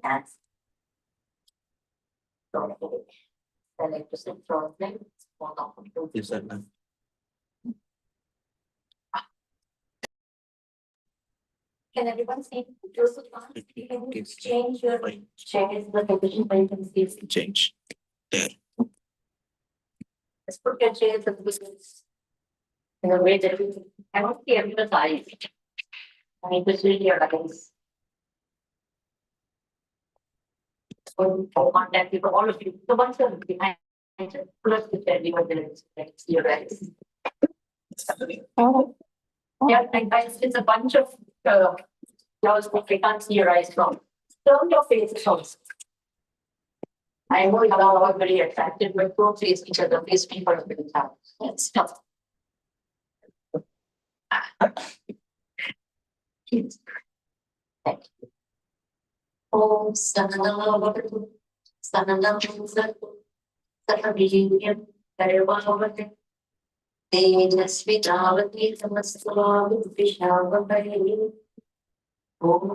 hands. Select to sit front. Yes, sir, ma'am. Can everyone see? You can change your change the position where you can see. Change. There. Let's put your chairs in in a way that we I want to see everyone's eyes. I need to see your eyes. So contact people, all of you. The ones who are behind, plus the everyone there is next to your eyes. Yeah, and it's a bunch of flowers that we can't see your eyes from. Turn your faces also. I know you are all very attracted, but don't face each other, face people of the town. It's tough. Thank you. Oh, Sanana, Sanana, Sanana, very well. Tejasvitavati Samasvami Vishavamari. Om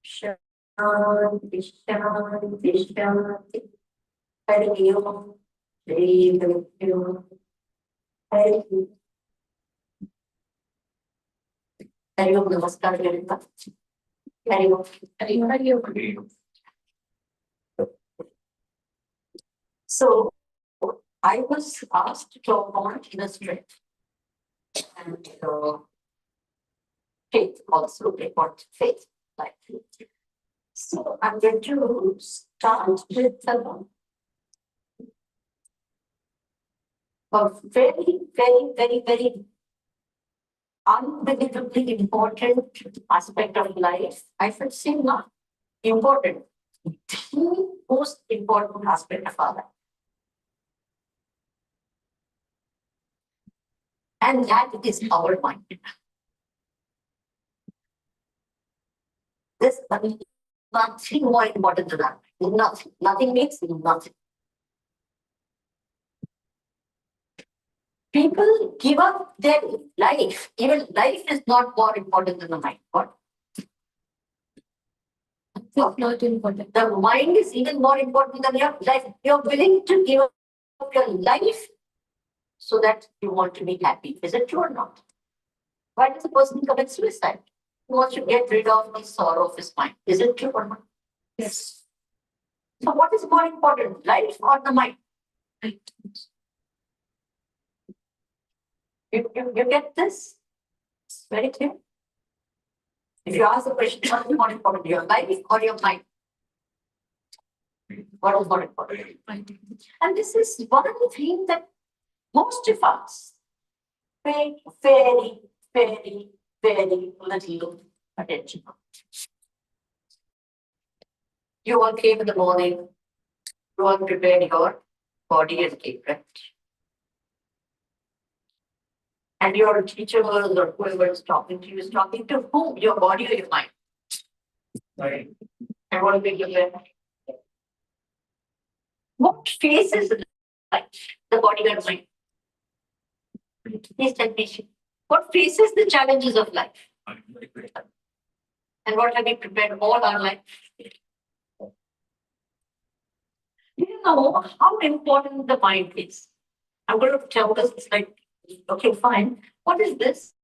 Shanti Shanti Shanti. Hari Om. Hari Om. Hari Om. Hari Om. Namaskar. Hari Om. Hari Om. Hari Om. So I was asked to appoint in a straight and faith also report faith like faith. So I'm going to start with a very unbelievably important aspect of life. I should say not important, the most important aspect of our life. And that is our mind. This nothing more important than that. Nothing. Nothing means nothing. People give up their life. Even life is not more important than the mind. What? It's not important. The mind is even more important than your life. You're willing to give up your life so that you want to be happy. Is it true or not? Why does a person commit suicide? He wants to get rid of the sorrow of his mind. Is it true or not? Yes. So what is more important, life or the mind? You get this? It's very clear. If you ask the question, what is more important, your life or your mind? What is more important? And this is one of the things that most of us pay very little attention. You all came in the morning, you all prepared your body and came, right? And your teacher was or whoever is talking to you is talking to whom? Your body or your mind? Right. And what will you learn? What faces life? The body or mind? Please tell me. What faces the challenges of life? And what have we prepared all our life? You know how important the mind is. I'm going to tell this, it's like, okay, fine. What is this?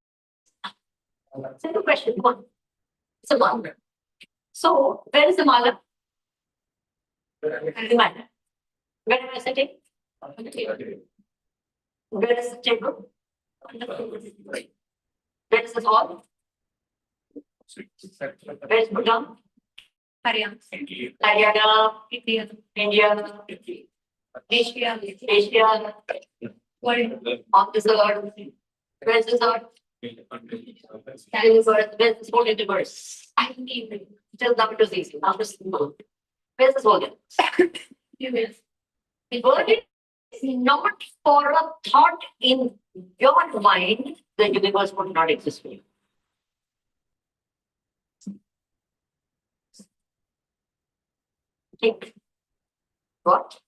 Simple question. One. It's a mala. So, where is the mala? Where is the mala? Where am I sitting? On the table. Where is the table? Where is the hall? Where is Bhutan? Haryana. Haryana. India. Asia. Asia. World. On this earth. Where is this earth? Where is this whole universe? I need it. Till now it was easy. Now it's simple. Where's this whole universe? The word is not for a thought in your mind, the universe would not exist for you. Think. What?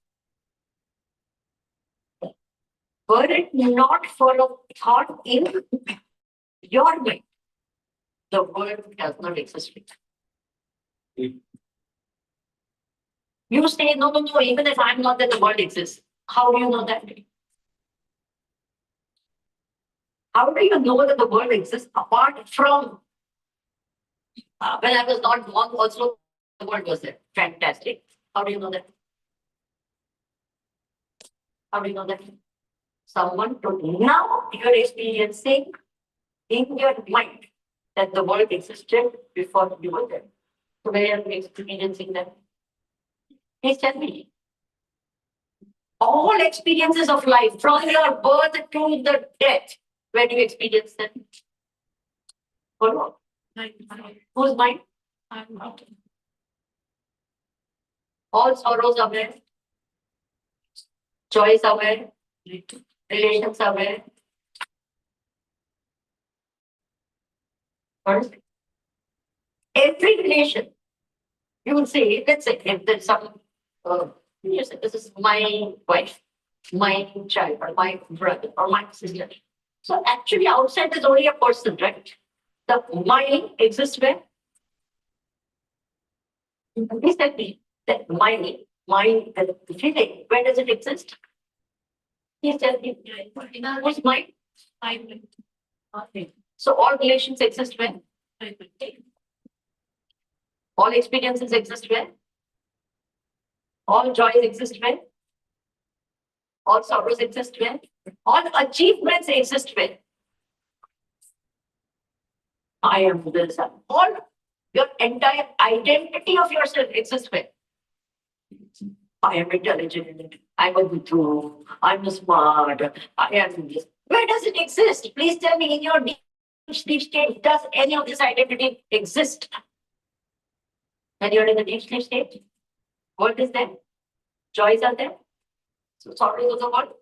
Were it not for a thought in your mind, the world does not exist. You say, no, no, no, even if I'm not there, the world exists. How do you know that? How do you know that the world exists apart from when I was not born, also the world was there? Fantastic. How do you know that? How do you know that? Someone told you. Now you're experiencing in your mind that the world existed before you were there. So where are you experiencing that? Please tell me. All experiences of life, from your birth to the death, where do you experience them? For what? Whose mind? I'm not. All sorrows are where? Joys are where? Relations are where? What? Every relation. You will say, let's say, if there's some, you say, this is my wife, my child, or my brother, or my sister. So actually, outside is only a person, right? The mind exists where? Please tell me that mind, the feeling, where does it exist? Please tell me. Whose mind? Mind. Okay. So all relations exist where? All experiences exist where? All joys exist where? All sorrows exist where? All achievements exist where? I am this. All your entire identity of yourself exists where? I am intelligent. I'm a good. I'm smart. I am this. Where does it exist? Please tell me in your deep sleep state, does any of this identity exist? When you're in the deep sleep state, what is there? Joys are there? So sorrows of the world?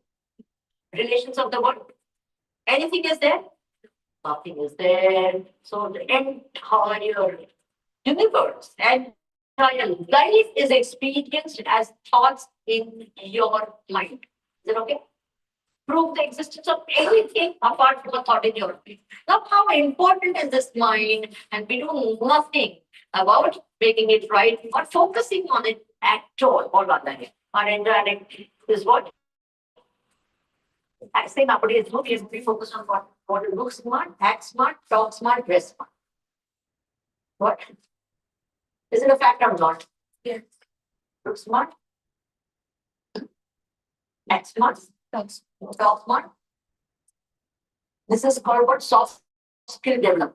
Relations of the world? Anything is there? Nothing is there. So the entire universe and entire life is experienced as thoughts in your mind. Is it okay? Prove the existence of anything apart from a thought in your mind. Now, how important is this mind? And we do nothing about making it right or focusing on it at all rather. Our entire is what? I say nowadays, we focus on what looks smart, act smart, talk smart, dress smart. What? Is it a fact or not? Yes. Look smart, act smart, talk smart. This is called what? Soft skill development.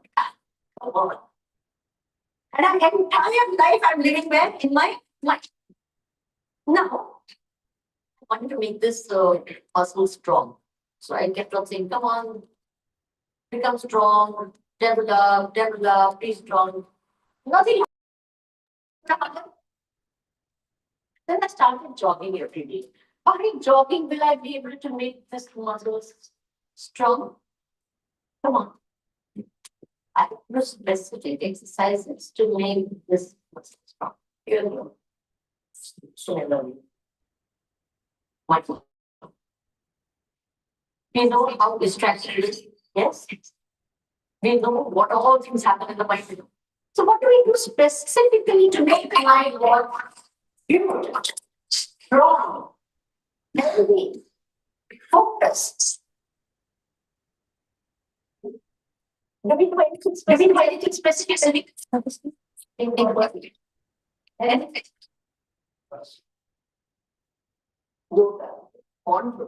And our entire life I'm living where? In my mind. Now, I want to make this muscle strong. So I kept on saying, come on, become strong, develop, be strong. Nothing happened. Then I started jogging every day. By jogging, will I be able to make this muscles strong? Come on. I do specific exercises to make this muscle strong. Here you go. Similarly. We know how distraction is. Yes. We know what all things happen in the mind. So what do we do specifically to make the mind more beautiful, strong, healthy, focused? Do we do anything specific? Anything. Do want to.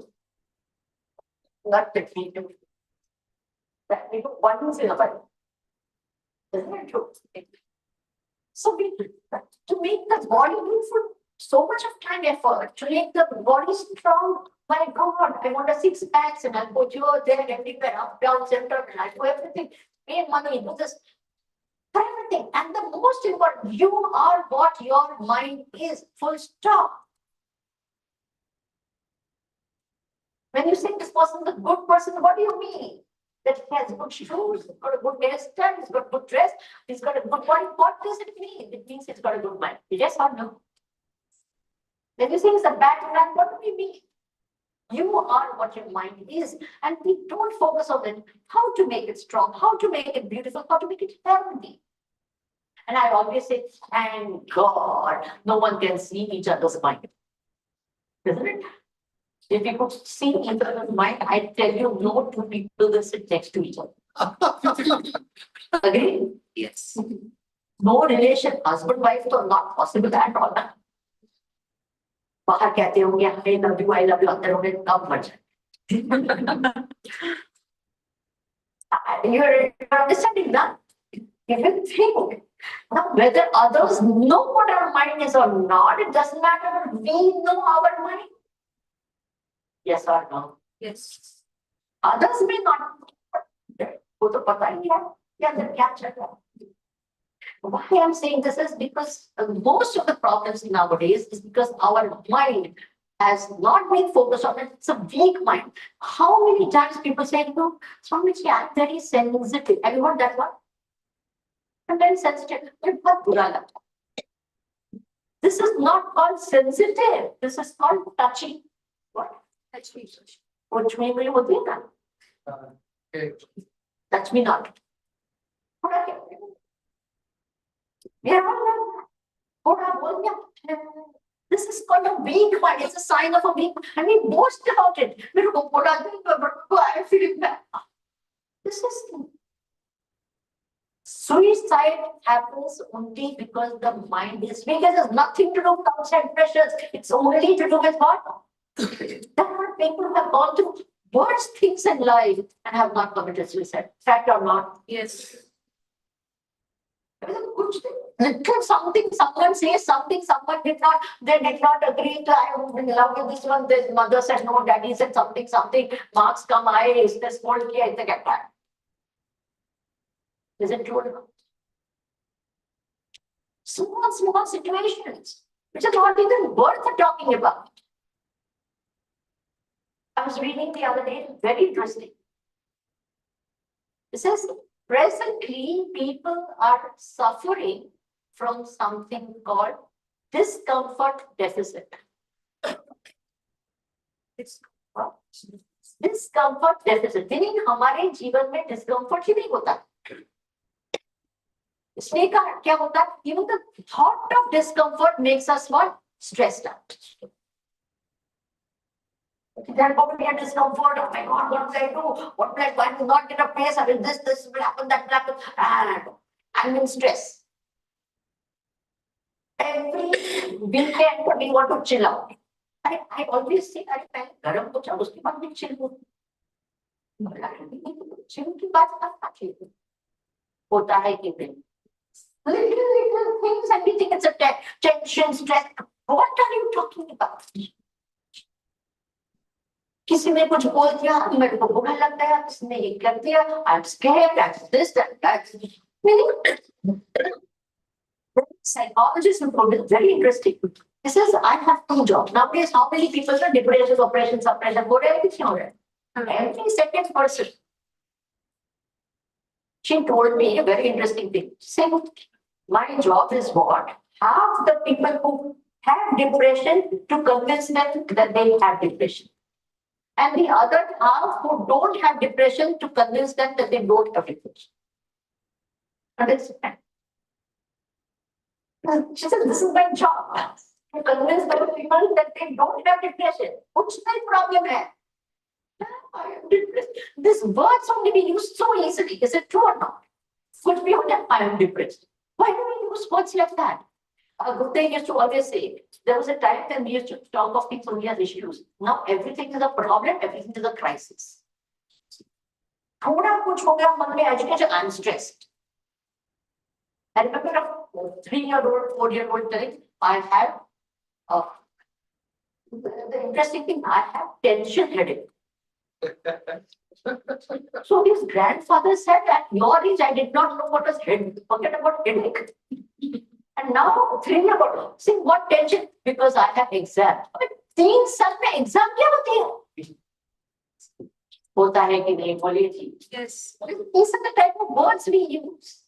Not that we do. That we do once in a while. Isn't it true? So we to make the body beautiful, so much of time effort to make the body strong. My God, I want a six packs and I'll put you there everywhere, up, down, center, and I'll do everything. Pay money, do this, everything. And the most important, you are what your mind is. Full stop. When you say this person is a good person, what do you mean? That he has good shoes, he's got a good hairstyle, he's got good dress, he's got a good body. What does it mean? It means he's got a good mind. Yes or no? When you say he's a bad man, what do you mean? You are what your mind is, and we don't focus on it. How to make it strong, how to make it beautiful, how to make it healthy. And I always say, thank God, no one can see each other's mind. Isn't it? If you could see each other's mind, I tell you, no two people will sit next to each other. Agree? Yes. No relation, husband, wife, so not possible at all. बाहर कहते होंगे I love you अंदर होंगे कब मर जाए. You're understanding that? If you think now whether others know what our mind is or not, it doesn't matter. We know our mind. Yes or no? Yes. Others may not. वो तो पता ही है कि अंदर क्या चल रहा है. Why I'm saying this is because most of the problems nowadays is because our mind has not been focused on it. It's a weak mind. How many times people say, no, Swamini, I'm very sensitive. Have you heard that one? I'm very sensitive. But this is not called sensitive. This is called touchy. What? Touchy. Which means we would think that. Touch me not. This is called a weak mind. It's a sign of a weak mind. And we boast about it. I'm feeling bad. This is suicide happens only because the mind is weak. It has nothing to do with outside pressures. It's only to do with what? There are people who have gone through worse things in life and have not committed suicide. Fact or not? Yes. Something, someone says something, someone did not, they did not agree to, I am in love with this one, this mother said no, daddy said something, marks come, I is this whole key, I think that. Is it true or not? Small situations, which are not even worth talking about. I was reading the other day, very interesting. It says, presently people are suffering from something called discomfort deficit. Discomfort deficit, meaning हमारे जीवन में discomfort ही नहीं होता. इसलिए क्या होता है? Even the thought of discomfort makes us what? Stressed out. Then probably a discomfort. Oh my God, what will I do? What will I do? I will not get a place. I will this will happen, that will happen. And I'm in stress. Every weekend we want to chill out. I always say, I garam ho jao, uske baad chill ho. Chill की बात करना चाहिए. होता है कि नहीं? Little things and we think it's a tension, stress. What are you talking about? किसी ने कुछ बोल दिया, मेरे को बुरा लगता है, किसी ने ये कर दिया, I'm scared, that's this, that's meaning. Psychologists have found it very interesting. He says, I have two jobs. Nowadays, how many people are depression, oppression, suppression, every second person. She told me a very interesting thing. She said, my job is what? Half the people who have depression to convince them that they have depression. And the other half who don't have depression to convince them that they don't have depression. Understand? She said, this is my job. To convince the people that they don't have depression. What's my problem hai? I am depressed. These words only be used so easily. Is it true or not? Could be I am depressed. Why do we use words like that? Gupta used to always say, there was a time when we used to talk of things only as issues. Now everything is a problem, everything is a crisis. थोड़ा कुछ हो गया मन में education, I'm stressed. I remember a 3-year-old, 4-year-old telling, I have the interesting thing, I have tension headache. So his grandfather said, at your age, I did not know what was headache. Forget about headache. And now 3-year-old, see what tension? Because I have exam. 3 साल में exam क्या होती है? होता है कि नहीं बोलिए जी? Yes. These are the type of words we use.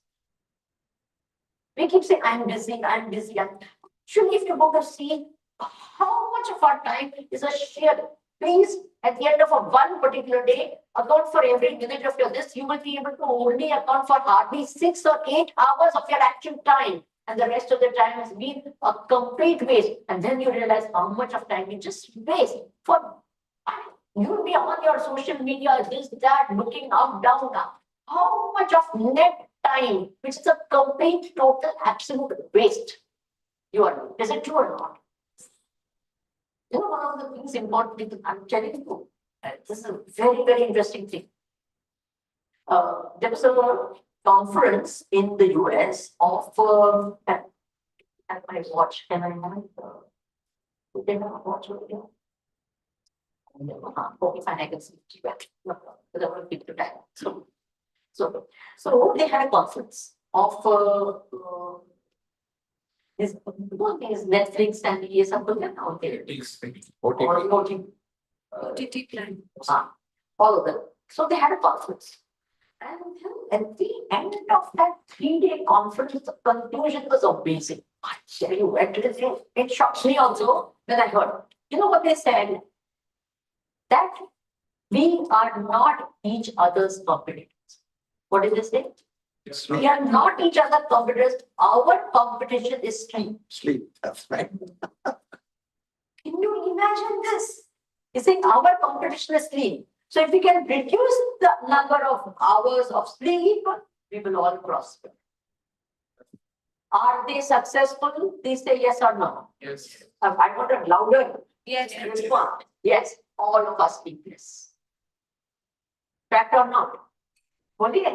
We keep saying, I'm busy, I'm busy. Actually, if you go to see how much of our time is a sheer Please, at the end of one particular day, account for every minute of your this. You will be able to only account for hardly 6 or 8 hours of your actual time. And the rest of the time has been a complete waste. And then you realize how much of time you just waste for. You'll be on your social media, this, that, looking up, down, up. How much of net time, which is a complete, total, absolute waste. You are. Is it true or not? You know, one of the things important, I'm telling you, this is a very, very interesting thing. There was a conference in the US of, and my watch, can I have can I watch over here? Okay, fine, I can see it back. No problem. But I want to keep the time. So they had a conference of this one is Netflix and ये सब लोग हैं ना होते और OTT plan all of them. So they had a conference, and at the end of that 3-day conference, the conclusion was amazing. I tell you, it shocked me also when I heard. You know what they said? That we are not each other's competitors. What did they say? We are not each other's competitors. Our competition is sleep. Sleep, that's right. Can you imagine this? You saying our competition is sleep. So if we can reduce the number of hours of sleep, we will all prosper. Are they successful? Please say yes or no. Yes. I want a louder Yes. response. Yes, all of us sleepless. Fact or not? Only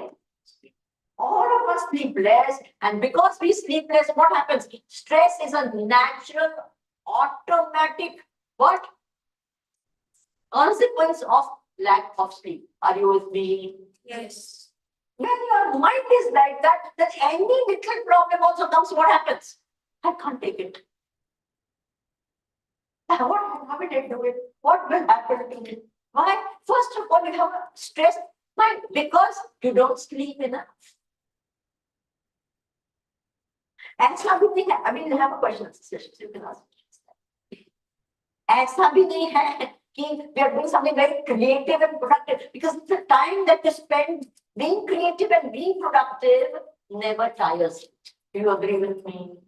all of us sleepless, and because we sleepless, what happens? Stress is a natural, automatic what? Consequence of lack of sleep. Are you with me? Yes. When your mind is like that, then any little problem also comes, what happens? I can't take it. What happened to it? What will happen to me? Why? First of all, you have a stressed mind because you don't sleep enough. ऐसा भी नहीं है. I mean, I have a question. You can ask. ऐसा भी नहीं है कि we are doing something very creative and productive, because the time that you spend being creative and being productive never tires. Do you agree with me?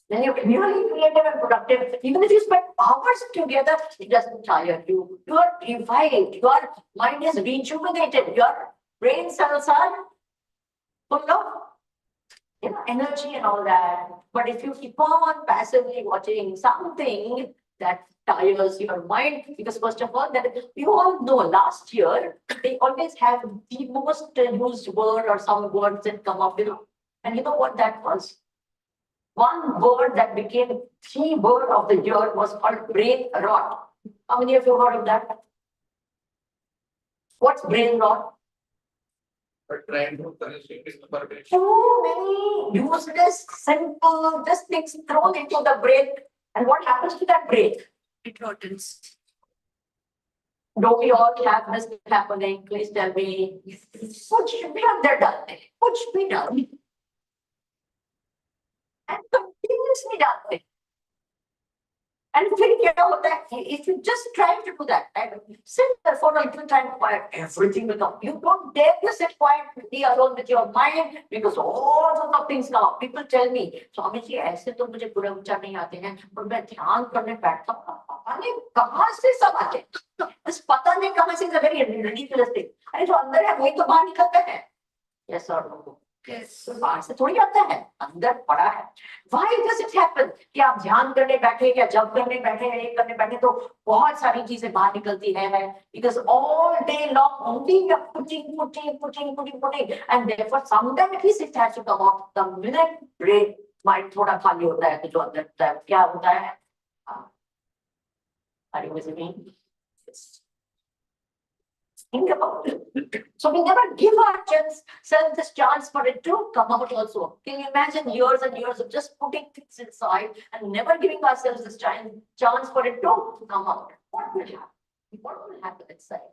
When you're really creative and productive, even if you spend hours together, it doesn't tire you. You are revived. Your mind is rejuvenated. Your brain cells are full of energy and all that. But if you keep on passively watching something that tires your mind, because first of all, that you all know last year, they always have the most used word or some words that come up with. And you know what that was? One word that became the word of the year was called brain rot. How many of you heard of that? What's brain rot? Too many useless, simple, just things thrown into the brain. And what happens to that brain? It rottens. Don't we all have this happening? Please tell me. What should be done? What should be done? And continuously done. And if you just try to do that, and sit there for a little time quiet, everything will come. You don't dare to sit quietly alone with your mind, because all sorts of things come up. People tell me, Swami ji, ऐसे तो मुझे पूरा विचार नहीं आते हैं, पर मैं ध्यान करने बैठता हूँ, पता नहीं कहाँ से सब आते हैं. इस पता नहीं कहाँ से is a very ridiculous thing. अरे जो अंदर है वही तो बाहर निकलता है. Yes or no? Yes. बाहर से थोड़ी आता है, अंदर पड़ा है. Why does it happen? कि आप ध्यान करने बैठे या जब करने बैठे या एक करने बैठे तो बहुत सारी चीजें बाहर निकलती है. Because all day long only you are putting, and therefore sometimes at least it has to come out. The minute brain mind थोड़ा खाली होता है तो जो अंदर क्या होता है? Are you with me? Yes. Think about it. So we never give ourselves this chance for it to come out also. Can you imagine years and years of just putting things inside and never giving ourselves this chance for it to come out? What will happen? What will happen inside?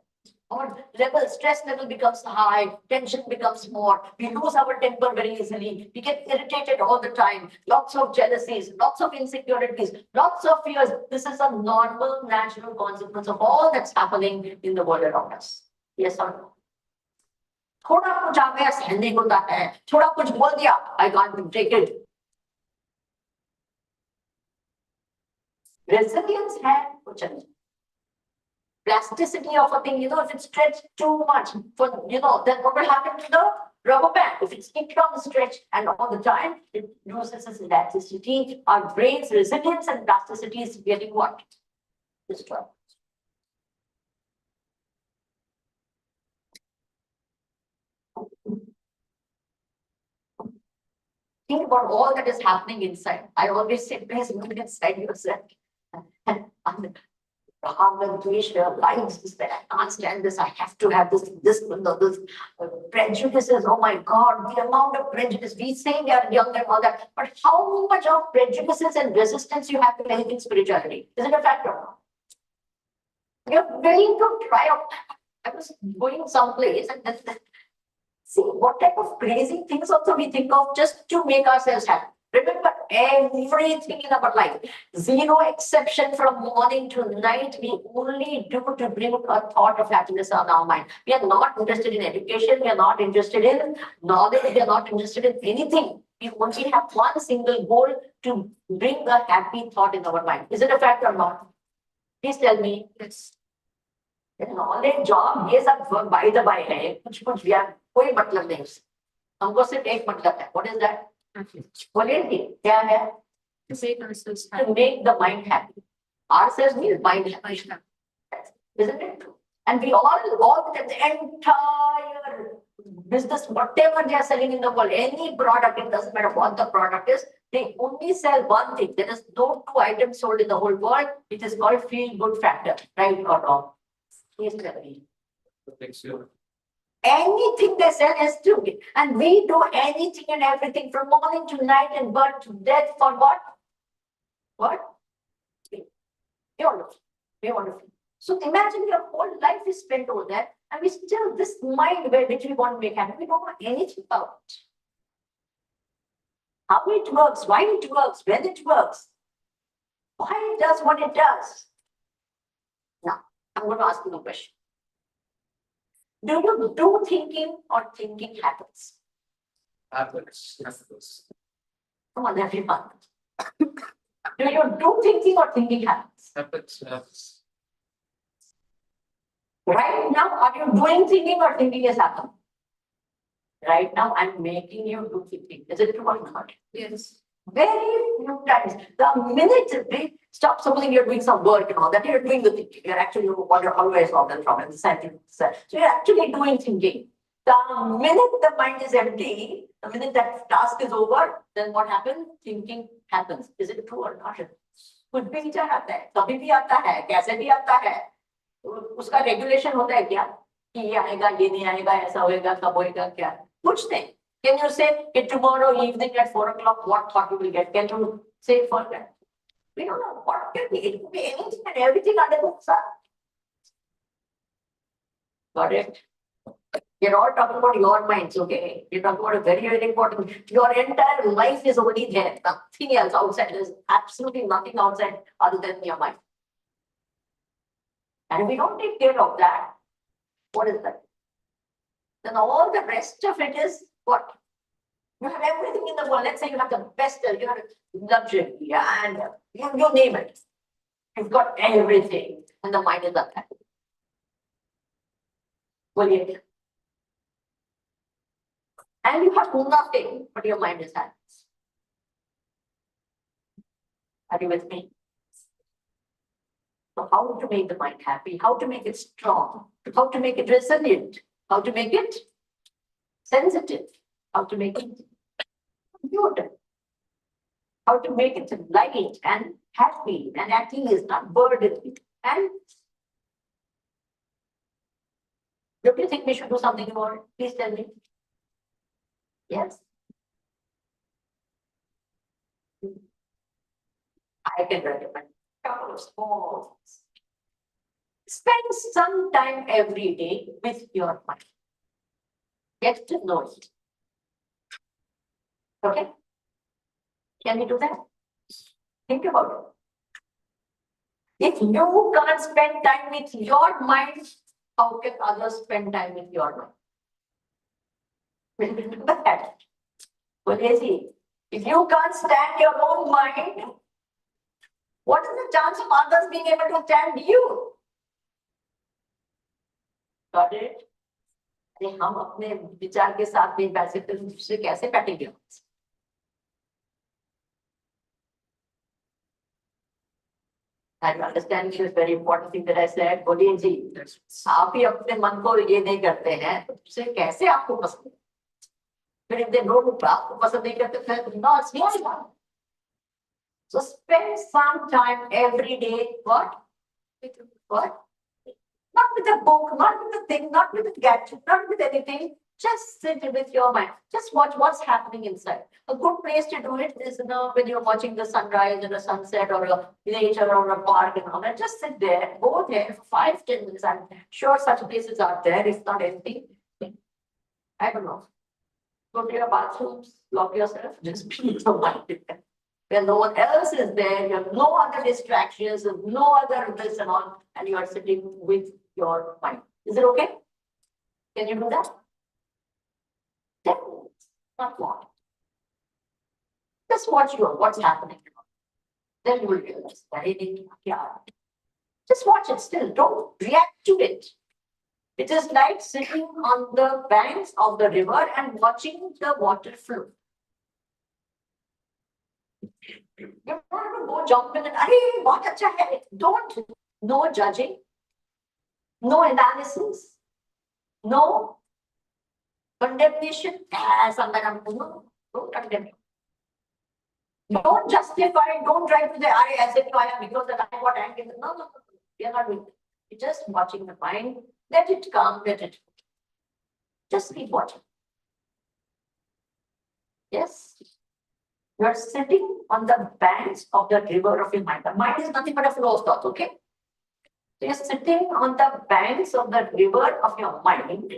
our level, stress level becomes high, tension becomes more, we lose our temper very easily, we get irritated all the time, lots of jealousies, lots of insecurities, lots of fears. This is a normal, natural consequence of all that's happening in the world around us. Yes or no? थोड़ा कुछ आ गया सहने होता है, थोड़ा कुछ बोल दिया, I can't take it. Resilience है कुछ नहीं. Plasticity of a thing, if it's stretched too much, then what will happen to the rubber band? If it's kept on stretch and all the time, it loses its elasticity. Our brain's resilience and plasticity is getting what? Destroyed. Think about all that is happening inside. I always say, please look inside yourself. And Brahman, Dvesha, likes this, that I can't stand this, I have to have this prejudices. Oh my God, the amount of prejudice. We say we are young and all that, but how much of prejudices and resistance you have to anything spirituality? Is it a fact or not? You're willing to try out. I was going someplace and then see what type of crazy things also we think of just to make ourselves happy. Remember, everything in our life, zero exception from morning to night, we only do to bring a thought of happiness on our mind. We are not interested in education, we are not interested in knowledge, we are not interested in anything. We only have one single goal to bring a happy thought in our mind. Is it a fact or not? Please tell me. Yes. Knowledge, job, ये सब by the by है, कुछ भी है, कोई मतलब नहीं उससे. हमको सिर्फ एक मतलब है. What is that? Volunteer, क्या है? To make ourselves To happy. make the mind happy. Ourselves means mind happy. Isn't it true? And we all the entire business, whatever they are selling in the world, any product, it doesn't matter what the product is, they only sell one thing. There is no two items sold in the whole world. It is called feel good factor, right or wrong? Please tell me. Anything they sell is stupid. And we do anything and everything from morning to night and birth to death for what? What? Wonderful. Wonderful. So imagine your whole life is spent over there, and we still, this mind which we want to make happy, we don't know anything about it. How it works, why it works, when it works, why it does what it does. Now, I'm going to ask you a question. Do you do thinking or thinking happens? Happens. Come on, everyone. Do you do thinking or thinking happens? Happens. Right now, are you doing thinking or thinking is happening? Right now, I'm making you do thinking. Is it true or not? Yes. Very few times. The minute we stop, supposing you're doing some work and all that, you're doing the thinking. You're actually wonder always solve the problem. So you're actually doing thinking. The minute the mind is empty, the minute that task is over, then what happens? Thinking happens. Is it true or not? कुछ भी विचार आता है, कभी भी आता है, कैसे भी आता है, उसका रेगुलेशन होता है क्या? कि ये आएगा, ये नहीं आएगा, ऐसा होएगा, कब होएगा, क्या? कुछ नहीं. Can you say tomorrow evening at 4 o'clock what thought you will get? Can you say for that? We don't know what can be. It could be anything and everything under the sun. Got it? You're all talking about your minds, okay? You're talking about a very, very important. Your entire life is already there. Nothing else outside. There's absolutely nothing outside other than your mind. And if we don't take care of that, what is that? Then all the rest of it is what? You have everything in the world. Let's say you have the best, you have luxury, and you name it. You've got everything, and the mind is unhappy. Well, yeah. And you have nothing, but your mind is happy. Are you with me? So how to make the mind happy? How to make it strong? How to make it resilient? How to make it sensitive? How to make it good? How to make it light and happy and at ease, not burdened. And don't you think we should do something about it? Please tell me. Yes. I can recommend a couple of small things. Spend some time every day with your mind. Get to know it. Okay? Can we do that? Think about it. If you can't spend time with your mind, how can others spend time with your mind? Will we do that? Well, easy. If you can't stand your own mind, what is the chance of others being able to stand you? Got it? अरे हम अपने विचार के साथ नहीं बैठ सकते, दूसरे कैसे बैठेंगे? And understanding is very important thing that I said. बोलिए जी, आप ही अपने मन को ये नहीं करते हैं, तो दूसरे कैसे आपको पसंद? फिर if they don't आपको पसंद नहीं करते, फिर not small. So spend some time every day. What? What? Not with a book, not with a thing, not with a gadget, not with anything. Just sit with your mind. Just watch what's happening inside. A good place to do it is, when you're watching the sunrise or the sunset or a nature or a park and all that. Just sit there, go there for 5-10 minutes. I'm sure such places are there. It's not empty. I don't know. Go to your bathrooms, lock yourself, just be in your mind. Where no one else is there, you have no other distractions, no other this and all, and you are sitting with your mind. Is it okay? Can you do that? 10 minutes, not more. Just watch what's happening. Then you will realize that just watch it still. Don't react to it. It is like sitting on the banks of the river and watching the water flow. You don't have to go jump in and bahut acha hai. Don't. No judging, no analysis, no condemnation. Don't condemn. Don't justify, don't try to say, I said because that I got angry. No. We are not doing that. You're just watching the mind. Let it come, let it go. Just keep watching. Yes. You are sitting on the banks of the river of your mind. The mind is nothing but a flow of thoughts, okay? So you're sitting on the banks of the river of your mind,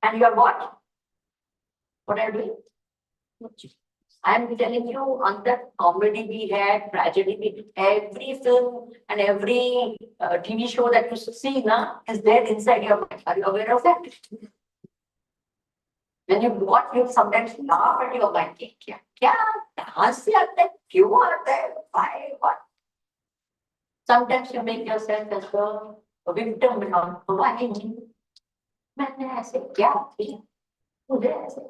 and you are what? What are you doing? I'm telling you, on that comedy we had, tragedy we did, every film and every TV show that you see now is there inside your mind. Are you aware of that? When you watch, you sometimes laugh at your mind. Why? What? Sometimes you make yourself as a victim and all. Why me? मैंने ऐसे क्या किया? मुझे ऐसे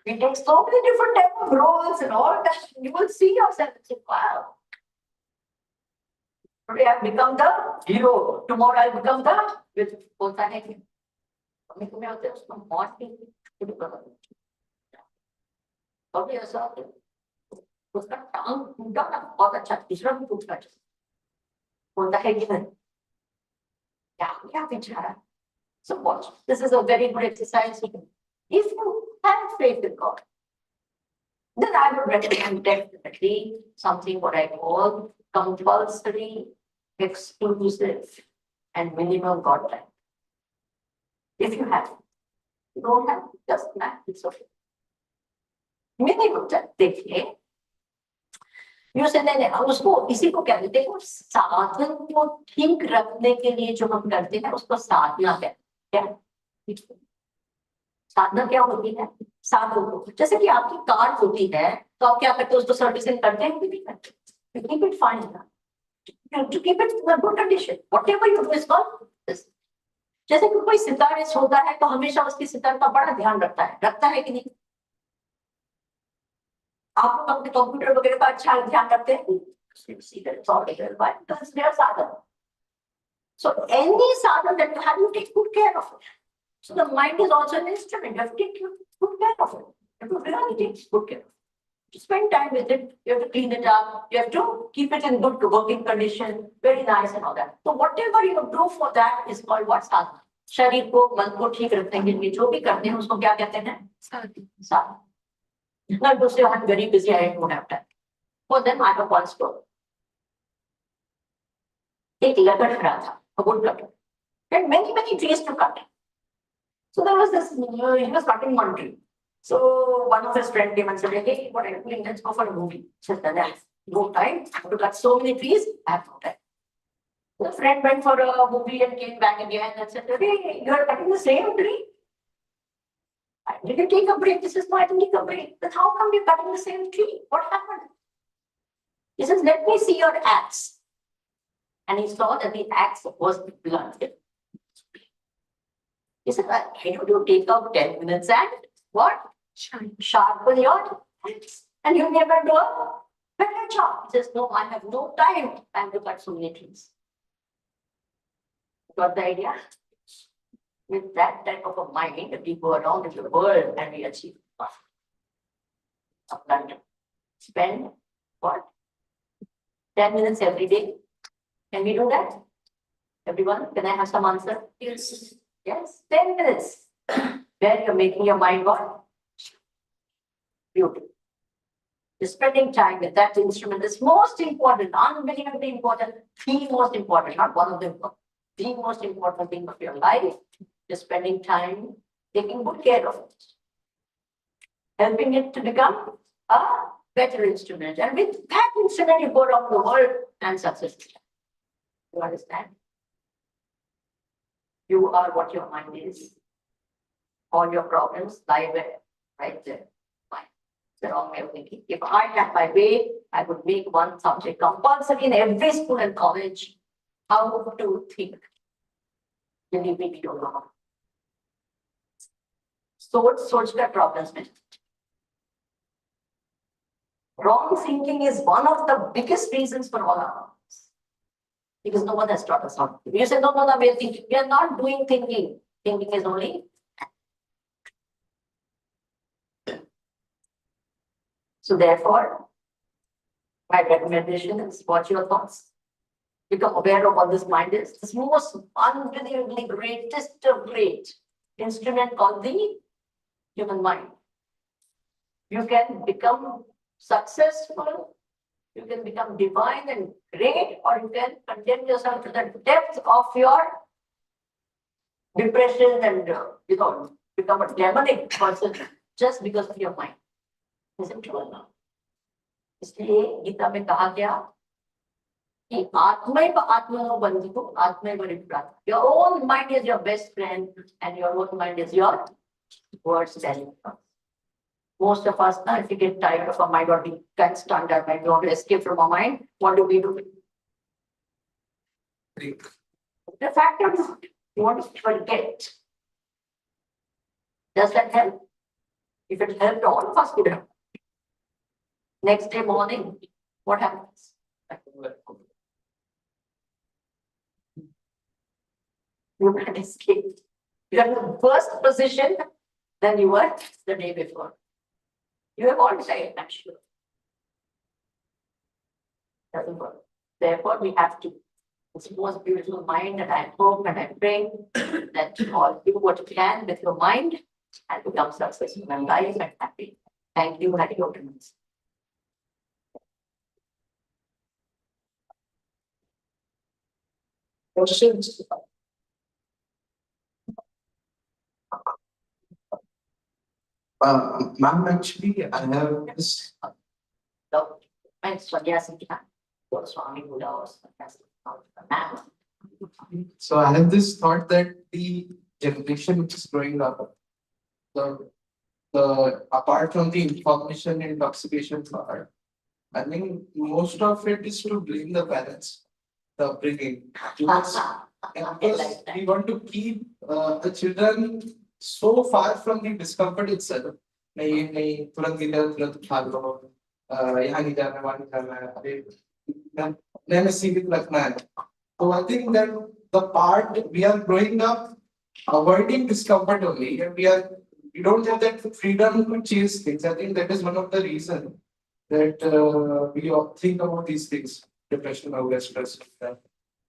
we take so many different type of roles and all that. You will see yourself and say, wow. Today I've become the hero. Tomorrow I'll become the with होता है कि तुम्हें होते हैं उसको मौत की शुरू कर दो. कभी ऐसा उसका टांग टूटा ना बहुत अच्छा दूसरा भी टूट गया. होता है कि नहीं? क्या बेचारा. So watch. This is a very good exercise. If you have faith in God, then I would recommend definitely something what I call compulsory, exclusive, and minimum God time. If you have, you don't have, just that, it's okay. Minimum time, देखिए. You say नहीं उसको इसी को क्या कहते हैं? साधन को ठीक रखने के लिए जो हम करते हैं उसको साधना कहते हैं. क्या? साधना क्या होती है? साधन जैसे कि आपकी कार होती है तो आप क्या करते हैं? उसको सर्विसिंग करते हैं कि नहीं करते? You keep it fine, to keep it in a good condition. Whatever you do is called this. जैसे कि कोई सितारिस्ट होता है तो हमेशा उसकी सितार का बड़ा ध्यान रखता है कि नहीं? आप लोग अपने कंप्यूटर वगैरह का अच्छा ध्यान रखते हैं? साधन. So any sadhana that you have, you take good care of it. So the mind is also an instrument. You have to take good care of it. You have to really take good care of it. To spend time with it, you have to clean it up, you have to keep it in good working condition, very nice and all that. So whatever you do for that is called what? Sadhana. शरीर को मन को ठीक रखने के लिए जो भी करते हैं उसको क्या कहते हैं? साधना. Now you say I'm very busy, I don't have time. For them I have one story. एक लकड़ खड़ा था, a woodcutter. He had many trees to cut. So there was this, he was cutting one tree. So one of his friends came and said, hey, what are you doing? Let's go for a movie. He said, that's no time. I have to cut so many trees. I have no time. The friend went for a movie and came back again and said, hey, you are cutting the same tree? Did you take a break? He says, no, I didn't take a break. But how come you're cutting the same tree? What happened? He says, let me see your axe. And he saw that the axe was blunt. He said, why don't you take out 10 minutes and what? Sharpen your axe. And you never do a better job. He says, no, I have no time. I have to cut so many trees. Got the idea? With that type of a mind, we go around in the world and we achieve abundance. Spend what? 10 minutes every day. Can we do that? Everyone, can I have some answer? Yes. Yes, 10 minutes. Where you're making your mind what? Beautiful. You're spending time with that instrument is most important, unbelievably important, the most important, not one of them, the most important thing of your life. You're spending time taking good care of it, helping it to become a better instrument. And with that instrument, you go around the world and successful. You understand? You are what your mind is. All your problems lie where? Right there. Fine. The wrong way of thinking. If I had my way, I would make one subject compulsory in every school and college. How to think. Believe me, we don't know how. सोच कर problems में. Wrong thinking is one of the biggest reasons for all our problems. Because no one has taught us how. You say, no, we are thinking. We are not doing thinking. Thinking is only. So therefore, my recommendation is watch your thoughts. Become aware of what this mind is. This most unbelievably greatest of great instrument called the human mind. You can become successful, you can become divine and great, or you can condemn yourself to the depth of your depression and become a demonic person just because of your mind. Isn't true or not? इसलिए गीता में कहा गया कि आत्मैव आत्मनो बन्धुः आत्मैव रिप्रात. Your own mind is your best friend and your own mind is your worst enemy. Most of us now, if we get tired of our mind or we can't stand our mind, we want to escape from our mind, what do? The fact of it, you want to forget. Does that help? If it helped, all of us would help. Next day morning, what happens? You can escape. You are in the worst position than you were the day before. You have all decided, I'm sure. Doesn't work. Therefore, we have to. It's the most beautiful mind, and I hope and I pray that you all do what you can with your mind and become successful in life and happy. Thank you, Hari Optimist. Questions? Ma'am, actually, I have this. So, and Swamini was fantastic. So I have this thought that the generation which is growing up, the apart from the information intoxication part, I think most of it is to blame the parents, the upbringing. Because we want to keep the children so far from the discomfort itself. नहीं तुरंत इधर तुरंत उठा लो यहाँ नहीं जाना वहाँ नहीं जाना है अरे नैने सीमित रखना है. So I think that the part we are growing up avoiding discomfort only, and we don't have that freedom to chase things. I think that is one of the reasons that we all think about these things, depression or stress.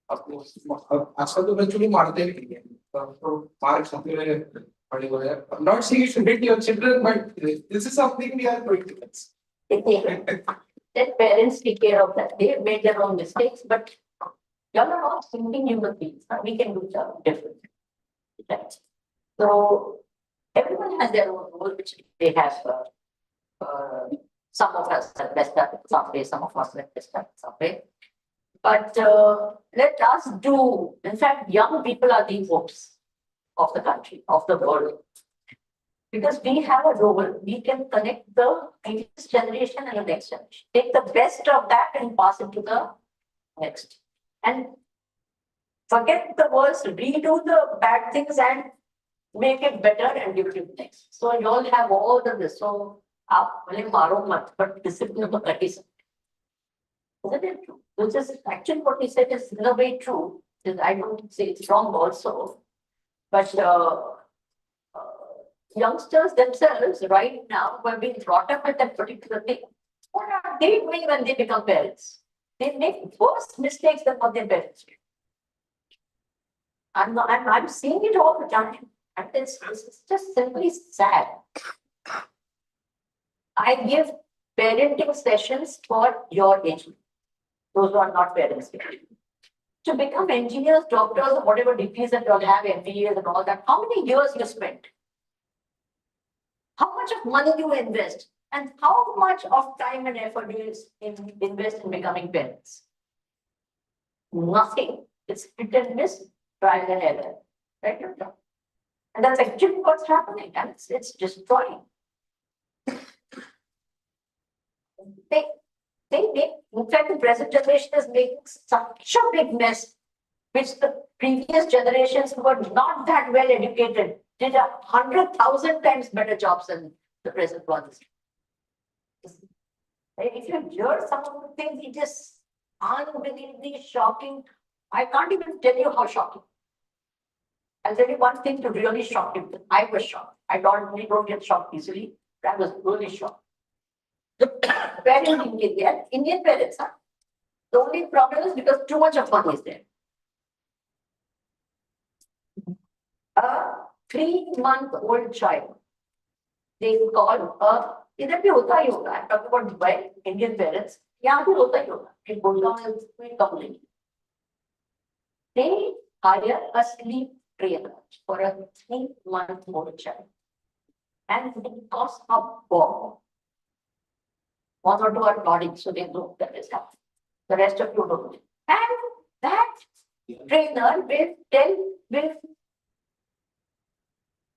Of course, आजकल तो बच्चों को मारते भी नहीं हैं, तो मार खाते हुए पड़े हुए हैं. I'm not saying you should hit your children, but this is something we are going to fix. Let parents take care of that. They have made their own mistakes, but Y'all are all thinking human beings, we can do something different. Right? So everyone has their own role, which they have, some of us have messed up in some way, some of us have messed up in some way. But let us do, in fact, young people are the hopes of the country, of the world. Because we have a role, we can connect the previous generation and the next generation. Take the best of that and pass it to the next. And forget the worst, redo the bad things and make it better and give it to the next. So you all have all of this. So, भले मारो मत, but discipline तो कर ही सकते. Isn't it true? Which is actually what he said is in a way true. I don't say it's wrong also, but youngsters themselves right now were being brought up with that particular thing. What are they doing when they become parents? They make worse mistakes than what their parents did. I'm seeing it all the time. And it's just simply sad. I give parenting sessions for your age, those who are not parents. To become engineers, doctors, or whatever degrees that you all have, MBAs and all that, how many years you spent? How much of money you invest? And how much of time and effort do you invest in becoming parents? Nothing. It's hit and miss, trial and error. Right? And that's actually what's happening, and it's destroying. In fact, the present generation is making such a big mess, which the previous generations who were not that well educated did 100,000 times better jobs than the present ones. If you hear some of the things, it is unbelievably shocking. I can't even tell you how shocking. I'll tell you one thing to really shock you. I was shocked. I don't get shocked easily, but I was really shocked. Parents in India, Indian parents, huh? The only problem is because too much of money is there. A 3-month-old child, they call इधर भी होता ही होगा. I'm talking about Dubai, Indian parents. यहाँ भी होता ही होगा. In Gurgaon is कोई कम नहीं. They hire a sleep trainer for a 3-month-old child, and it costs a bomb. One or two are nodding, so they know that is happening. The rest of you don't. And that trainer will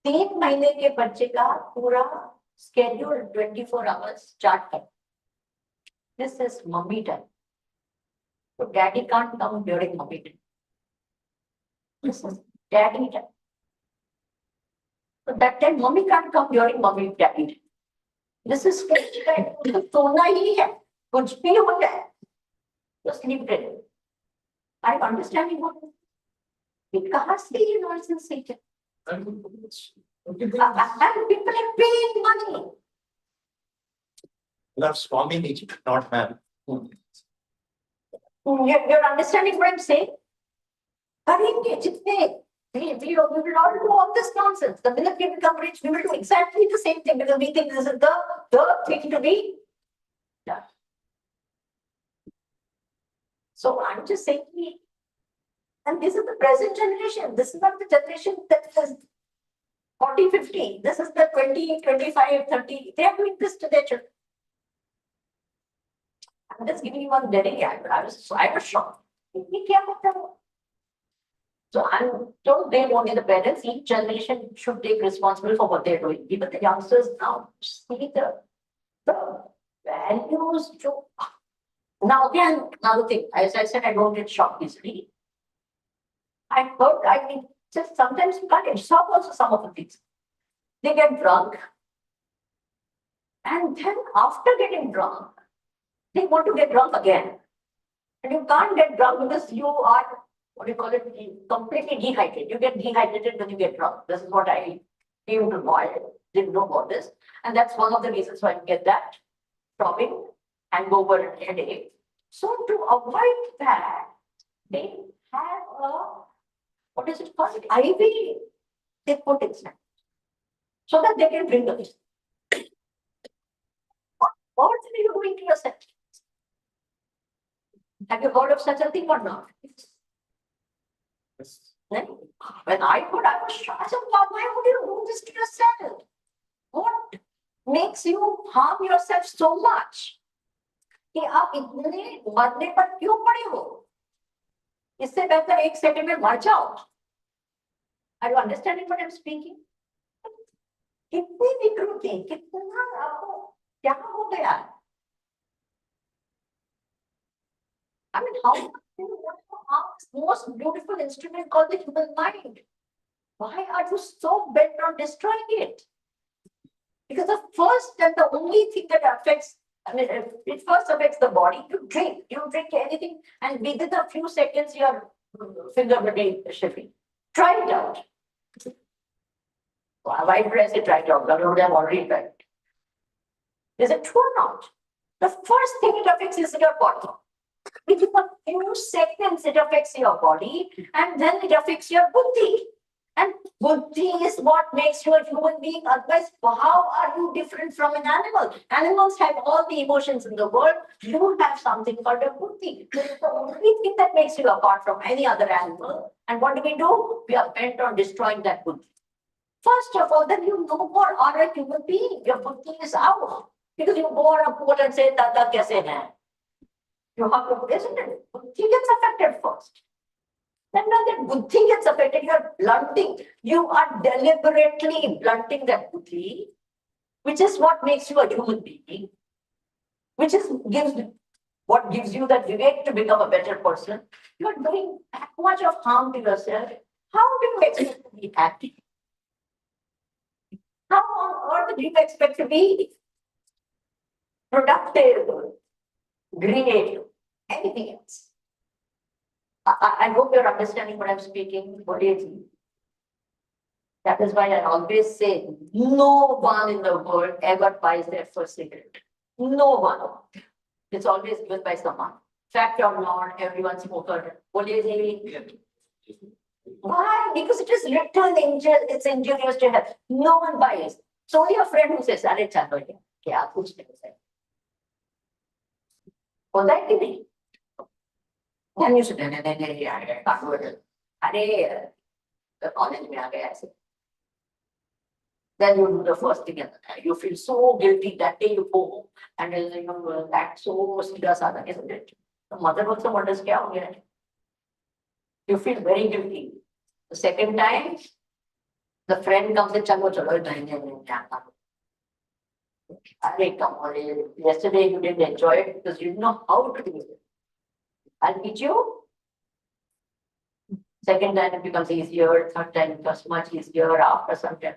3 महीने के बच्चे का पूरा schedule 24 hours chart कर. This is mummy time. So daddy can't come during mummy time. This is daddy time. So that time mummy can't come during mummy daddy time. This is सोना ही है, कुछ भी हो जाए, तो sleep trainer. I'm understanding what it कहाँ से ये nonsense है? And people are paying money. Love Swamini, not ma'am. You're understanding what I'm saying? करेंगे जितने we will not do all this nonsense. The minute we become rich, we will do exactly the same thing because we think this is the thing to be done. So I'm just saying, and this is the present generation. This is not the generation that is 40, 50. This is the 20, 25, 30. They are doing this to their children. I'm just giving you one very, I was shocked. So I'm told they don't need the parents. Each generation should take responsibility for what they're doing. Even the youngsters now see the values to. Now again, another thing. As I said, I don't get shocked easily. I mean, just sometimes you can't absorb also some of the things. They get drunk. And then after getting drunk, they want to get drunk again. And you can't get drunk because you are, what do you call it, completely dehydrated. You get dehydrated when you get drunk. This is what I came to know. I didn't know about this. And that's one of the reasons why you get that throbbing, hangover, and headache. So to avoid that, they have a, what is it called? IV they put inside. So that they can drink the this. What are you doing to yourself? Have you heard of such a thing or not? Right? When I could, I was shocked. I said, why would you do this to yourself? What makes you harm yourself so much? कि आप इतने मरने पर क्यों पड़े हो? इससे बेहतर एक सेकंड में मर जाओ. Are you understanding what I'm speaking? कितनी विकृति, कितना आपको क्या हो गया? I mean, how most beautiful instrument called the human mind? Why are you so bent on destroying it? Because the first and the only thing that affects, I mean, it first affects the body. You drink anything, and within a few seconds, your finger will be shifting. Try it out. Why would I say try it out? I have already tried it. Is it true or not? The first thing it affects is your body. Within a few seconds, it affects your body, and then it affects your buddhi. And buddhi is what makes you a human being. Otherwise, how are you different from an animal? Animals have all the emotions in the world. You have something called a buddhi. This is the only thing that makes you apart from any other animal. And what do? We are bent on destroying that buddhi. First of all, then you no more are a human being. Your buddhi is out. Because you go on a boat and say, Dada, kaise hai? You have to, isn't it? Buddhi gets affected first. Then when that buddhi gets affected, you are blunting. You are deliberately blunting that buddhi, which is what makes you a human being, which is what gives you that vivek to become a better person. You are doing that much of harm to yourself. How do you expect to be happy? How on earth do you expect to be productive, great, anything else? I hope you're understanding what I'm speaking. That is why I always say, no one in the world ever buys their first cigarette. No one. It's always given by someone. Fact or not, everyone smoker. Why? Because it is little it's injurious to health. No one buys. So only a friend who says, "Arey chalo ye, kya kuch nahi hai." होता है कि नहीं? Then you say, नहीं, I can't do it. अरे, college में आ गया ऐसे. Then you do the first thing and you feel so guilty that day you go home and you act so serious, isn't it? The mother also wonders, क्या हो गया? You feel very guilty. The second time, the friend comes and chalo, नहीं. Come on, yesterday you didn't enjoy it because you didn't know how to do it. I'll teach you. Second time it becomes easier, third time it becomes much easier after some time.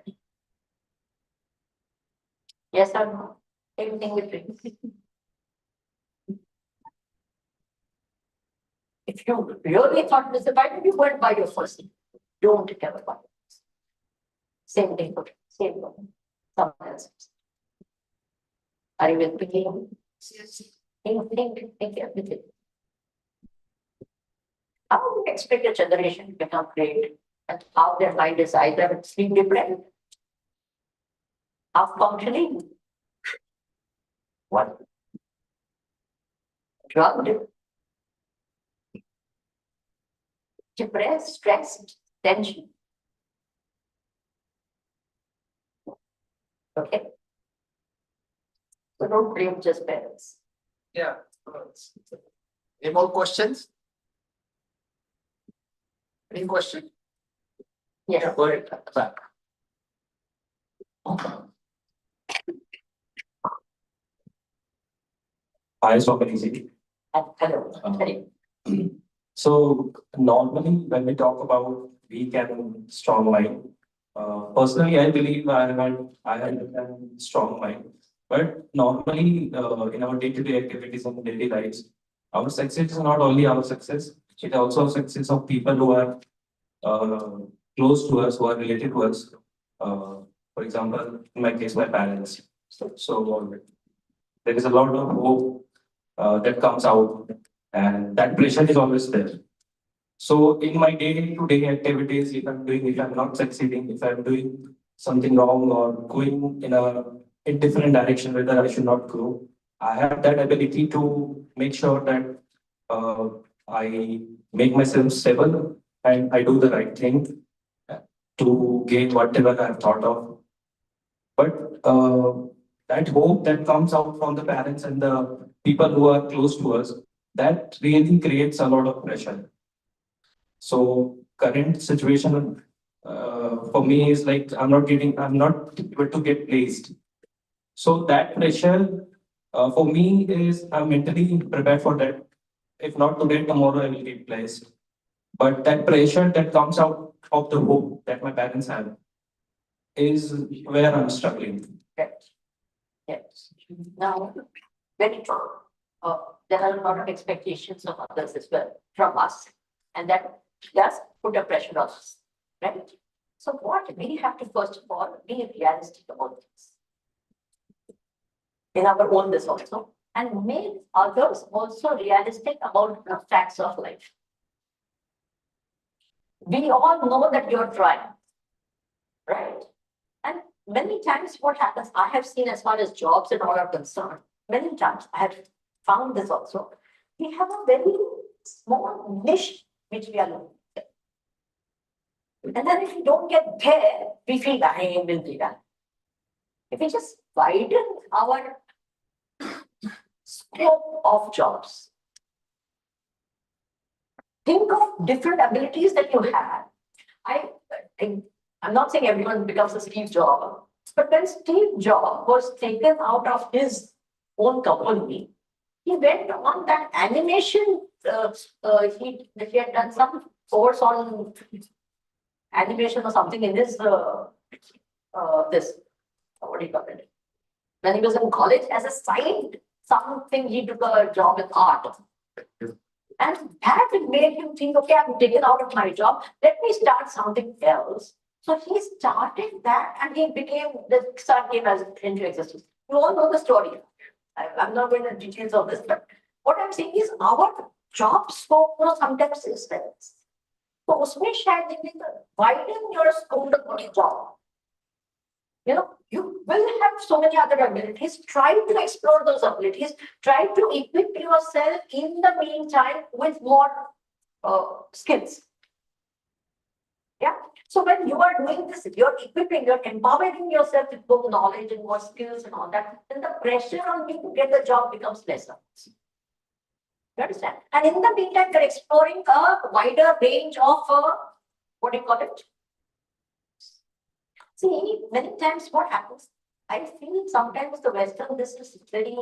Yes or no? Same thing with drinks. If you really thought this, why did you go and buy your first thing? Don't ever buy it. Same thing for drinks. Same thing. Someone else. Are you with me? Think everything. How do you expect a generation to become great and how their mind is either sleep deprived, half functioning, what? Drugged, depressed, stressed, tension. Okay. So don't blame just parents. Yeah. Any more questions? Any question? Yes. Go ahead. Back. Hi, Swamini. Hello. Hello. So normally when we talk about weak and strong mind, personally I believe I have a strong mind. But normally in our day-to-day activities and daily lives, our success is not only our success; it also success of people who are close to us, who are related to us. For example, in my case, my parents. So there is a lot of hope that comes out, and that pressure is always there. So in my day-to-day activities, if I'm not succeeding, if I'm doing something wrong or going in different direction, whether I should not go, I have that ability to make sure that I make myself stable and I do the right thing to gain whatever I've thought of. But that hope that comes out from the parents and the people who are close to us, that really creates a lot of pressure. So current situation for me is like I'm not able to get placed. So that pressure for me is I'm mentally prepared for that. If not today, tomorrow I will get placed. But that pressure that comes out of the hope that my parents have is where I'm struggling. Yes. Yes. Now, very true. There are a lot of expectations of others as well from us, and that does put a pressure on us, right? So what we have to first of all be realistic about this in our own this also, and make others also realistic about the facts of life. We all know that you're trying, right? And many times what happens, I have seen as far as jobs and all are concerned, many times I have found this also. We have a very small niche which we are looking at. And then if we don't get there, we feel I will be done. If we just widen our scope of jobs, think of different abilities that you have. I'm not saying everyone becomes a Steve Jobs, but when Steve Jobs was taken out of his own company, he went on that animation. He had done some course on animation or something in his this what do you call it? When he was in college, as a side something, he took a job in art. And that made him think, okay, I'm taken out of my job. Let me start something else. So he started that and he became, the Kickstarter came as into existence. You all know the story. I'm not going into details of this, but what I'm saying is our job scope sometimes is less. So उसमें शायद widen your scope of your job. You will have so many other abilities. Try to explore those abilities. Try to equip yourself in the meantime with more skills. Yeah. So when you are doing this, you're equipping, you're empowering yourself with more knowledge and more skills and all that, then the pressure on you to get the job becomes lesser. You understand? And in the meantime, you're exploring a wider range of what do you call it? See, many times what happens, I feel sometimes the Western business is very,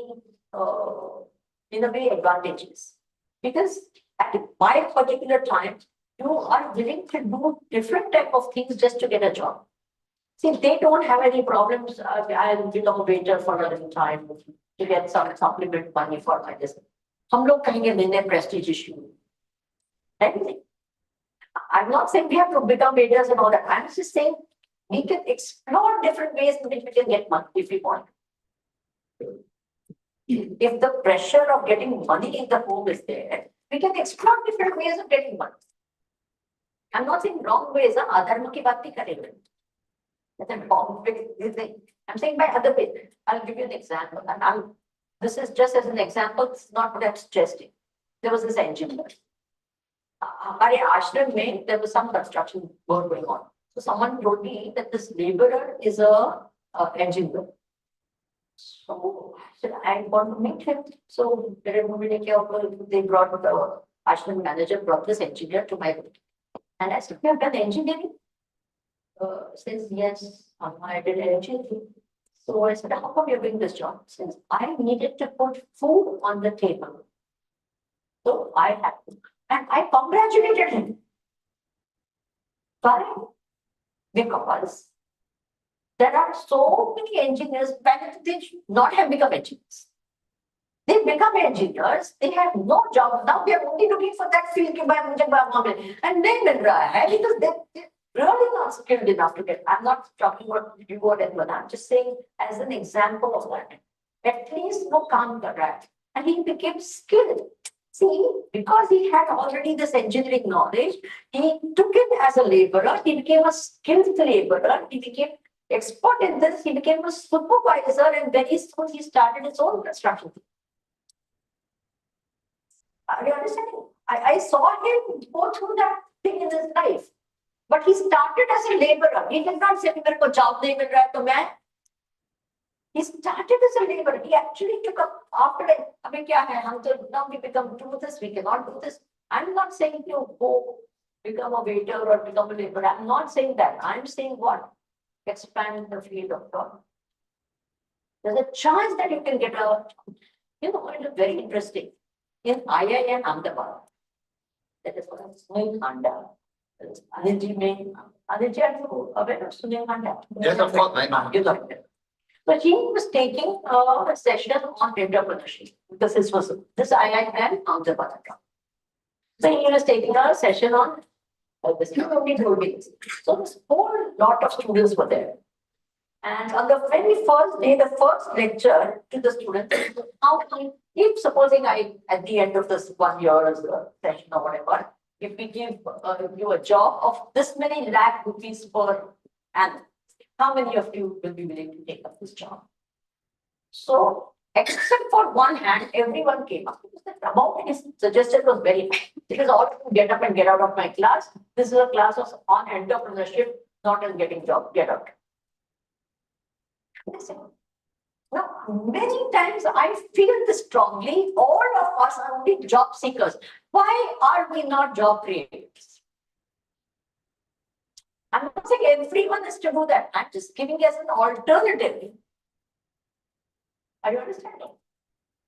in a way, advantageous. Because at my particular time, you are willing to do different type of things just to get a job. See, they don't have any problems. I'll become a waiter for a little time to get some supplement money for my business. हम लोग कहेंगे नहीं prestige issue. Anything. I'm not saying we have to become waiters and all that. I'm just saying we can explore different ways in which we can get money if we want. If the pressure of getting money in the home is there, we can explore different ways of getting money. I'm not saying wrong ways, अधर्म की बात नहीं करेंगे. I'm saying by other ways. I'll give you an example. And this is just as an example, it's not that suggesting. There was this engineer. Hare ashram mein, there was some construction work going on. So someone told me that this laborer is a engineer. So I want to meet him. So they brought the ashram manager brought this engineer to my room. And I said, you have done engineering? Says, yes, I did engineering. So I said, how come you're doing this job? Since I needed to put food on the table. So I had to. And I congratulated him. Why? Because there are so many engineers, but they should not have become engineers. They become engineers, they have no job. Now they are only looking for that field and they will because they're really not skilled enough to get. I'm not talking about you or anyone, I'm just saying as an example of that. At least no calm that. And he became skilled. See, because he had already this engineering knowledge, he took it as a laborer, he became a skilled laborer, he became expert in this, he became a supervisor, and very soon he started his own construction. Are you understanding? I saw him go through that thing in his life. But he started as a laborer. He did not say, मेरे को job नहीं मिल रहा है तो मैं. He started as a laborer. He actually took up after it. अबे क्या है? हम तो now we become do this. We cannot do this. I'm not saying you go become a waiter or become a laborer. I'm not saying that. I'm saying what? Expand the field of thought. There's a chance that you can get a, it is very interesting. In IIM Ahmedabad, that is what Sunil Khanda. Anilji mein, Anilji, are you aware of Sunil Khanda? Yes, of course, I know. You got it. So he was taking a session on entrepreneurship because this IIM Ahmedabad. So he was taking a session on this. So this whole lot of students were there. And on the very first day, the first lecture to the students, how if supposing at the end of this 1 year session or whatever, if we give you a job of this many lakh rupees per annum, how many of you will be willing to take up this job? So, except for one hand, everyone came up because the amount is suggested was very high. It is all to get up and get out of my class. This is a class on entrepreneurship, not on getting job, get out. Listen. Now, many times I feel this strongly. All of us are only job seekers. Why are we not job creators? I'm not saying everyone is to do that. I'm just giving as an alternative. Are you understanding?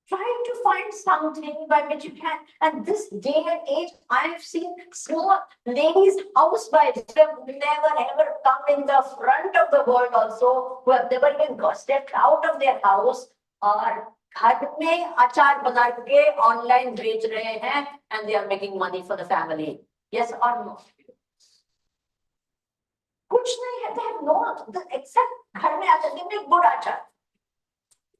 Try to find something by which you can. And this day and age, I've seen small ladies, housewives who have never ever come in the front of the world also, who have never even stepped out of their house, or घर में अचार बना के online बेच रहे हैं, and they are making money for the family. Yes or no? कुछ नहीं है, they have no, except घर में आचार, they make good achaar.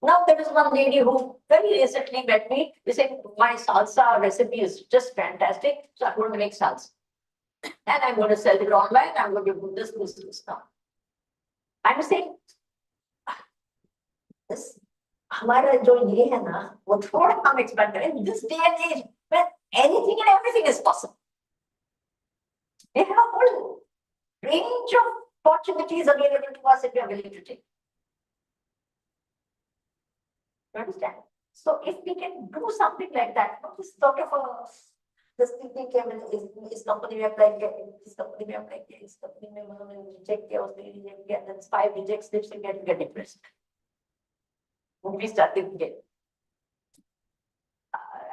Now there is one lady who very recently met me. She said, my salsa recipe is just fantastic. So I'm going to make salsa. And I'm going to sell it online. I'm going to do this now. I'm saying, this, हमारा जो ये है ना, वो थोड़ा हम expand करें. In this day and age, where anything and everything is possible. We have a whole range of opportunities available to us if we are willing to take. You understand? So if we can do something like that, this sort of this thinking came in this company में apply किया, this company में apply किया, this company में उन्होंने reject किया, उसने reject किया, then 5 reject slips and get depressed. We start thinking.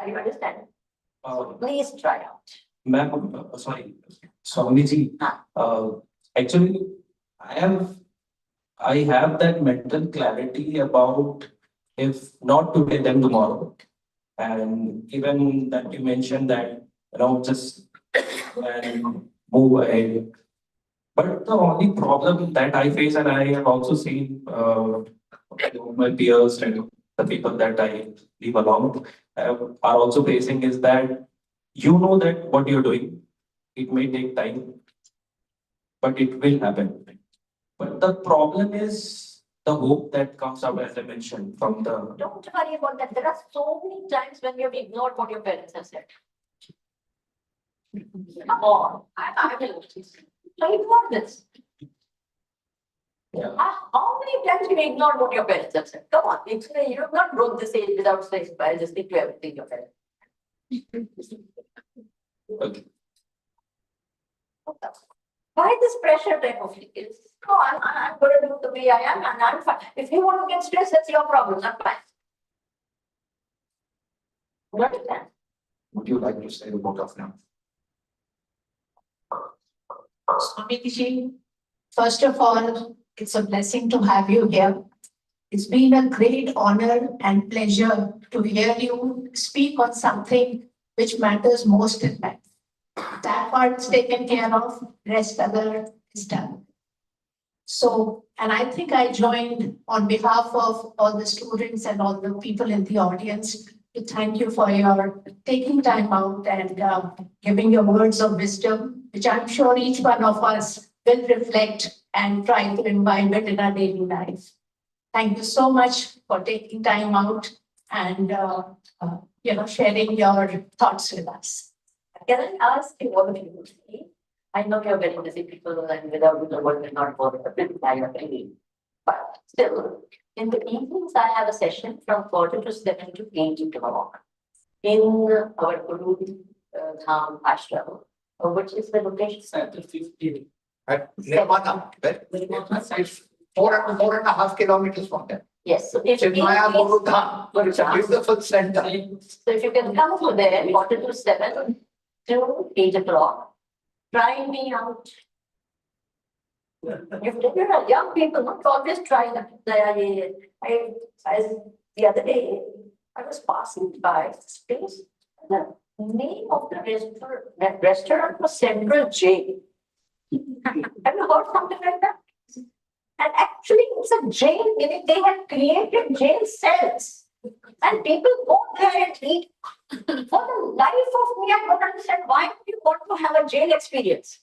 Are you understanding? So please try out. Ma'am, sorry, Swamini ji, actually, I have that mental clarity about if not today, then tomorrow. And even that you mentioned that, just and move ahead. But the only problem that I face, and I have also seen my peers and the people that I live along are also facing, is that you know that what you're doing, it may take time, but it will happen. But the problem is the hope that comes out, as I mentioned, from the. Don't worry about that. There are so many times when you have ignored what your parents have said. Come on, I will. So ignore this. Yeah. How many times you ignored what your parents have said? Come on, you have not grown this age without saying, I just stick to everything your parents. Okay. Why this pressure type of thing? No, I'm going to do the way I am and I'm fine. If you want to get stressed, that's your problem, not mine. You understand? Would you like to say the both of them? Swamini, first of all, it's a blessing to have you here. It's been a great honor and pleasure to hear you speak on something which matters most in life. That part is taken care of, rest other is done. So, and I think I joined on behalf of all the students and all the people in the audience to thank you for your taking time out and giving your words of wisdom, which I'm sure each one of us will reflect and try to imbibe it in our daily life. Thank you so much for taking time out and sharing your thoughts with us. Can I ask you one thing? I know you're very busy people and without the work will not work, I agree. But still, in the evenings, I have a session from 4 to 7 to 8 o'clock in our Guru Dham ashram, which is the location. At Nirvana, right? It's 4.5 kilometers from there. Yes, so if you Chinmaya please- Guru Dham, it's a beautiful center. so if you can come to there, 4 to 7 to 8 o'clock, try me out. If you are young people, not always try that. The other day, I was passing by this place. The name of the restaurant was Central Jail. Have you heard something like that? And actually, it's a jail in it. They have created jail cells. And people go there and eat. For the life of me, I don't understand why you want to have a jail experience.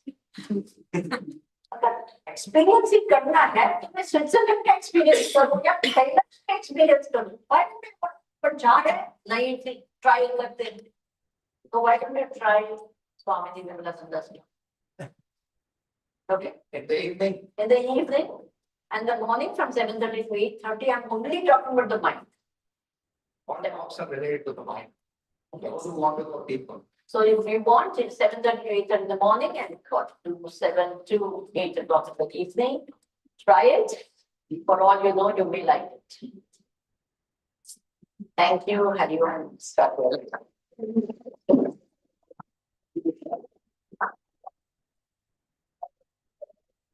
अगर experience ही करना है तो मैं Switzerland का experience करूँ या Thailand का experience करूँ why don't I पर जा रहे हैं नहीं थी try करते हैं तो why don't I try Swamini Vimalanandaji okay In the evening, in the evening and the morning from 7:30 to 8:30 I'm only talking about the mind all the talks are related to the mind. Those who want to know people. so if you want it's 7:30 to 8:30 in the morning and got to 7 to 8 o'clock in the evening try it for all you know you may like it. Thank you, Hari Om.